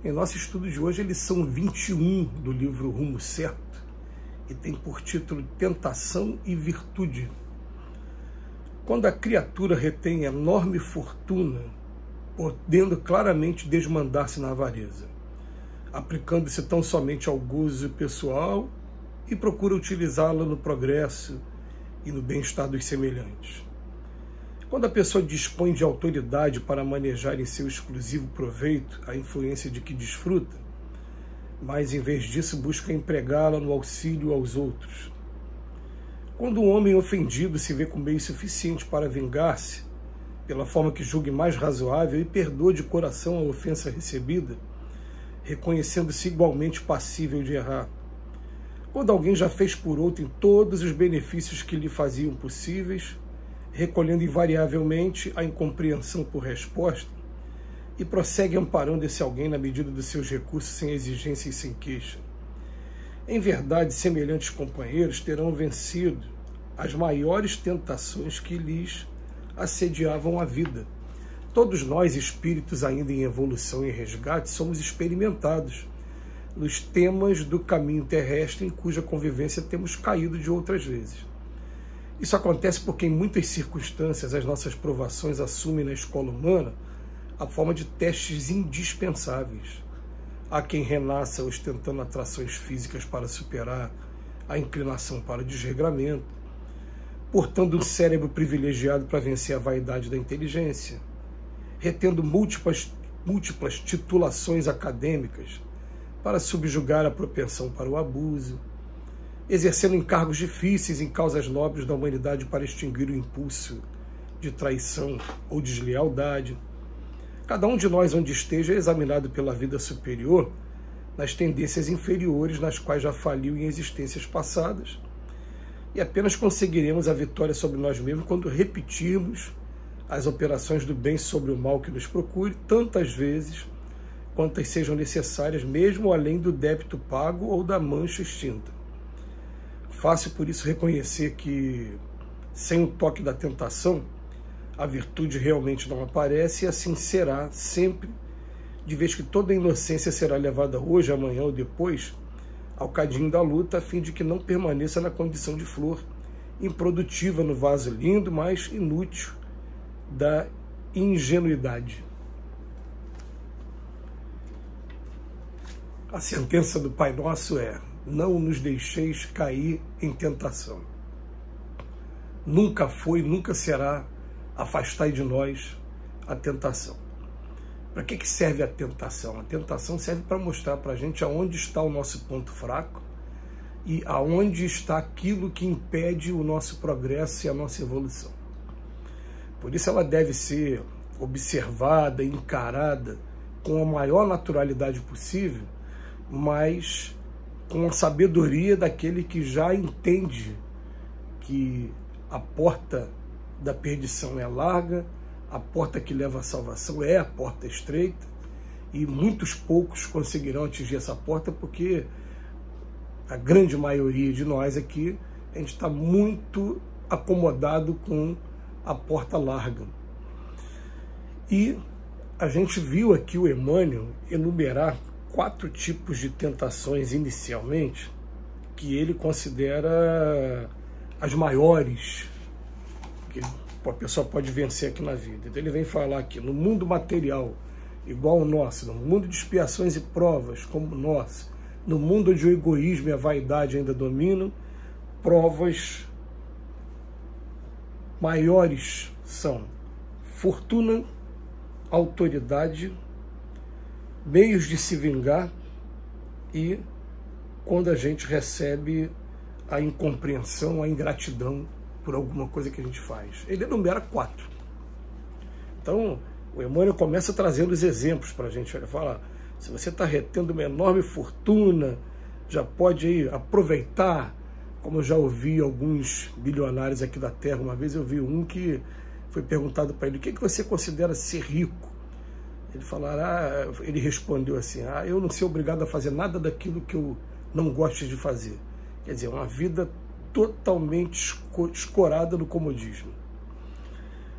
Em nosso estudo de hoje, eles são 21 do livro Rumo Certo e tem por título Tentação e Virtude. Quando a criatura retém enorme fortuna, podendo claramente desmandar-se na avareza, aplicando-se tão somente ao gozo pessoal e procura utilizá-la no progresso e no bem-estar dos semelhantes. Quando a pessoa dispõe de autoridade para manejar em seu exclusivo proveito a influência de que desfruta, mas em vez disso busca empregá-la no auxílio aos outros. Quando o homem ofendido se vê com meio suficiente para vingar-se, pela forma que julgue mais razoável, e perdoa de coração a ofensa recebida, reconhecendo-se igualmente passível de errar. Quando alguém já fez por outro em todos os benefícios que lhe faziam possíveis, recolhendo invariavelmente a incompreensão por resposta, e prossegue amparando esse alguém na medida dos seus recursos, sem exigência e sem queixa. Em verdade, semelhantes companheiros terão vencido as maiores tentações que lhes assediavam a vida. Todos nós, espíritos ainda em evolução e resgate, somos experimentados nos temas do caminho terrestre em cuja convivência temos caído de outras vezes. Isso acontece porque em muitas circunstâncias as nossas provações assumem na escola humana a forma de testes indispensáveis. Há quem renasça ostentando atrações físicas para superar a inclinação para o desregramento, portando um cérebro privilegiado para vencer a vaidade da inteligência, retendo múltiplas titulações acadêmicas para subjugar a propensão para o abuso, exercendo encargos difíceis em causas nobres da humanidade para extinguir o impulso de traição ou deslealdade. Cada um de nós, onde esteja, é examinado pela vida superior nas tendências inferiores nas quais já faliu em existências passadas, e apenas conseguiremos a vitória sobre nós mesmos quando repetirmos as operações do bem sobre o mal que nos procure, tantas vezes quantas sejam necessárias, mesmo além do débito pago ou da mancha extinta. Fácil, por isso, reconhecer que, sem o toque da tentação, a virtude realmente não aparece, e assim será sempre, de vez que toda a inocência será levada hoje, amanhã ou depois ao cadinho da luta, a fim de que não permaneça na condição de flor, improdutiva no vaso lindo, mas inútil da ingenuidade. A sentença do Pai Nosso é: não nos deixeis cair em tentação. Nunca foi, nunca será, afastai de nós a tentação. Para que serve a tentação? A tentação serve para mostrar para a gente aonde está o nosso ponto fraco e aonde está aquilo que impede o nosso progresso e a nossa evolução. Por isso ela deve ser observada, encarada com a maior naturalidade possível, mas com a sabedoria daquele que já entende que a porta da perdição é larga, a porta que leva à salvação é a porta estreita, e muitos poucos conseguirão atingir essa porta, porque a grande maioria de nós aqui, a gente está muito acomodado com a porta larga. E a gente viu aqui o Emmanuel enumerar 4 tipos de tentações inicialmente, que ele considera as maiores que a pessoa pode vencer aqui na vida. Então ele vem falar aqui, no mundo material, igual ao nosso, no mundo de expiações e provas, como o nosso, no mundo onde o egoísmo e a vaidade ainda dominam, provas maiores são fortuna, autoridade, meios de se vingar e quando a gente recebe a incompreensão, a ingratidão por alguma coisa que a gente faz. Ele enumera 4. Então, o Emmanuel começa trazendo os exemplos para a gente. Ele fala, se você está retendo uma enorme fortuna, já pode aí aproveitar, como eu já ouvi alguns bilionários aqui da Terra. Uma vez eu vi um que foi perguntado para ele, o que você considera ser rico? Ele respondeu assim, eu não sou obrigado a fazer nada daquilo que eu não gosto de fazer. Quer dizer, uma vida totalmente escorada no comodismo.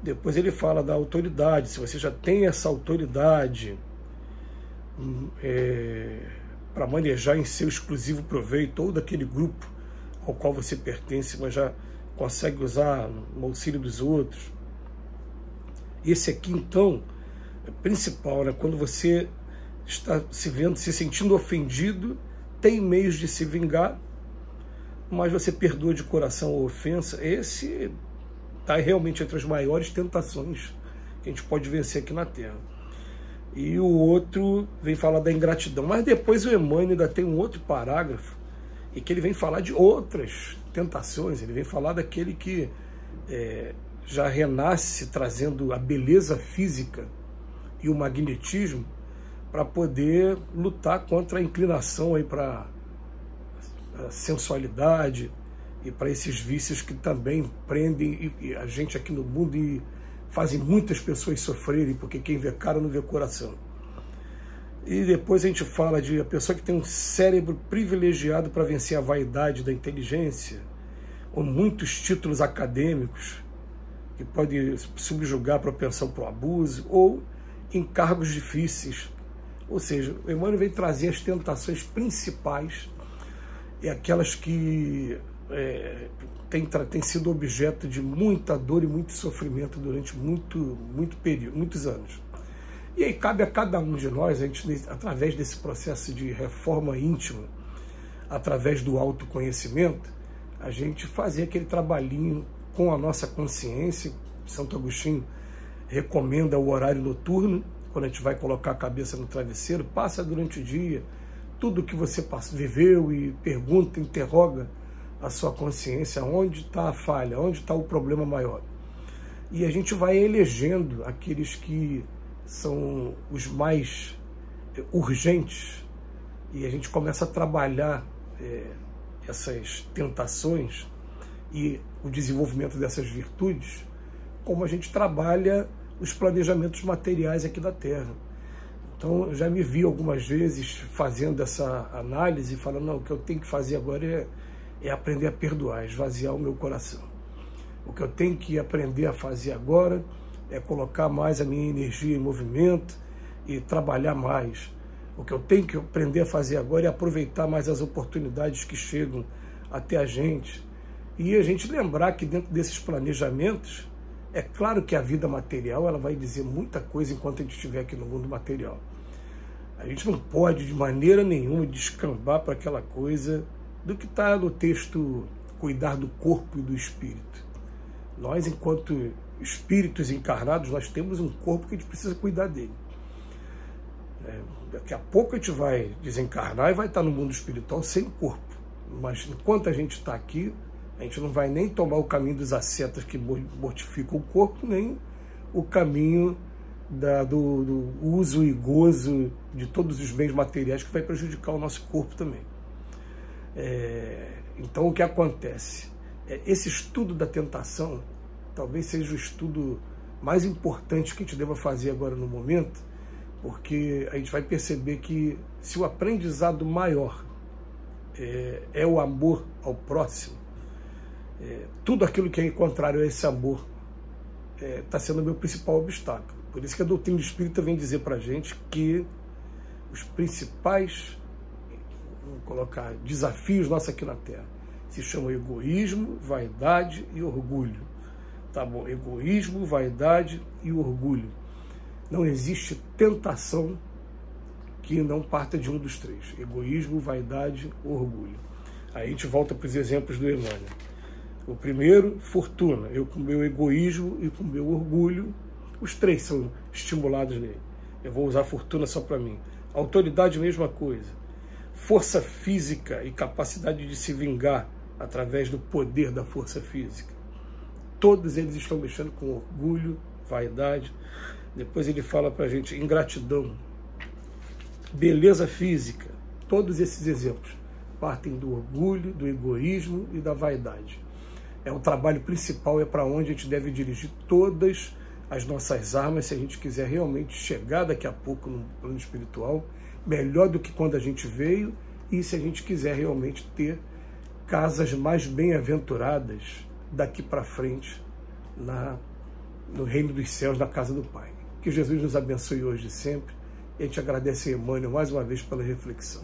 Depois ele fala da autoridade. Se você já tem essa autoridade, para manejar em seu exclusivo proveito, ou daquele grupo ao qual você pertence, mas já consegue usar no auxílio dos outros. Esse aqui, então, é principal, né? Quando você está se sentindo ofendido, tem meios de se vingar, mas você perdoa de coração a ofensa. Esse está realmente entre as maiores tentações que a gente pode vencer aqui na Terra. E o outro vem falar da ingratidão. Mas depois o Emmanuel ainda tem um outro parágrafo, e que ele vem falar de outras tentações. Ele vem falar daquele que já renasce trazendo a beleza física e o magnetismo para poder lutar contra a inclinação aí para a sensualidade e para esses vícios que também prendem a gente aqui no mundo e fazem muitas pessoas sofrerem, porque quem vê cara não vê coração. E depois a gente fala de a pessoa que tem um cérebro privilegiado para vencer a vaidade da inteligência, ou muitos títulos acadêmicos que podem subjugar a propensão para o abuso, ou encargos difíceis. Ou seja, o Emmanuel vem trazer as tentações principais e aquelas que têm sido objeto de muita dor e muito sofrimento durante muitos anos. E aí cabe a cada um de nós, a gente, através desse processo de reforma íntima, através do autoconhecimento, a gente fazer aquele trabalhinho com a nossa consciência. Santo Agostinho recomenda o horário noturno, quando a gente vai colocar a cabeça no travesseiro, passa durante o dia tudo que você viveu e pergunta, interroga a sua consciência, onde está a falha, onde está o problema maior. E a gente vai elegendo aqueles que são os mais urgentes, e a gente começa a trabalhar essas tentações e o desenvolvimento dessas virtudes, como a gente trabalha os planejamentos materiais aqui da Terra. Então, eu já me vi algumas vezes fazendo essa análise, falando, não, o que eu tenho que fazer agora é aprender a perdoar, esvaziar o meu coração. O que eu tenho que aprender a fazer agora é colocar mais a minha energia em movimento e trabalhar mais. O que eu tenho que aprender a fazer agora é aproveitar mais as oportunidades que chegam até a gente. E a gente lembrar que dentro desses planejamentos, é claro que a vida material ela vai dizer muita coisa enquanto a gente estiver aqui no mundo material. A gente não pode de maneira nenhuma descambar para aquela coisa do que está no texto, cuidar do corpo e do espírito. Nós, enquanto espíritos encarnados, nós temos um corpo que a gente precisa cuidar dele. Daqui a pouco a gente vai desencarnar e vai estar no mundo espiritual sem corpo. Mas enquanto a gente está aqui, a gente não vai nem tomar o caminho dos ascetas que mortificam o corpo, nem o caminho do uso e gozo de todos os bens materiais que vai prejudicar o nosso corpo também. Então, o que acontece? Esse estudo da tentação talvez seja o estudo mais importante que a gente deva fazer agora no momento, porque a gente vai perceber que se o aprendizado maior é o amor ao próximo, tudo aquilo que é contrário a esse amor está sendo o meu principal obstáculo. Por isso que a doutrina espírita vem dizer para a gente que os principais, vamos colocar, desafios nossos aqui na Terra se chamam egoísmo, vaidade e orgulho. Tá bom? Egoísmo, vaidade e orgulho. Não existe tentação que não parta de um dos três. Egoísmo, vaidade, orgulho. Aí a gente volta para os exemplos do Emmanuel. O primeiro, fortuna. Eu com o meu egoísmo e com o meu orgulho, os três são estimulados nele. Eu vou usar a fortuna só para mim. Autoridade, mesma coisa. Força física e capacidade de se vingar através do poder da força física. Todos eles estão mexendo com orgulho, vaidade. Depois ele fala para a gente ingratidão, beleza física. Todos esses exemplos partem do orgulho, do egoísmo e da vaidade. O trabalho principal, é para onde a gente deve dirigir todas as nossas armas se a gente quiser realmente chegar daqui a pouco no plano espiritual, melhor do que quando a gente veio, e se a gente quiser realmente ter casas mais bem-aventuradas daqui para frente no reino dos céus, na casa do Pai. Que Jesus nos abençoe hoje e sempre, E a gente agradece a Emmanuel mais uma vez pela reflexão.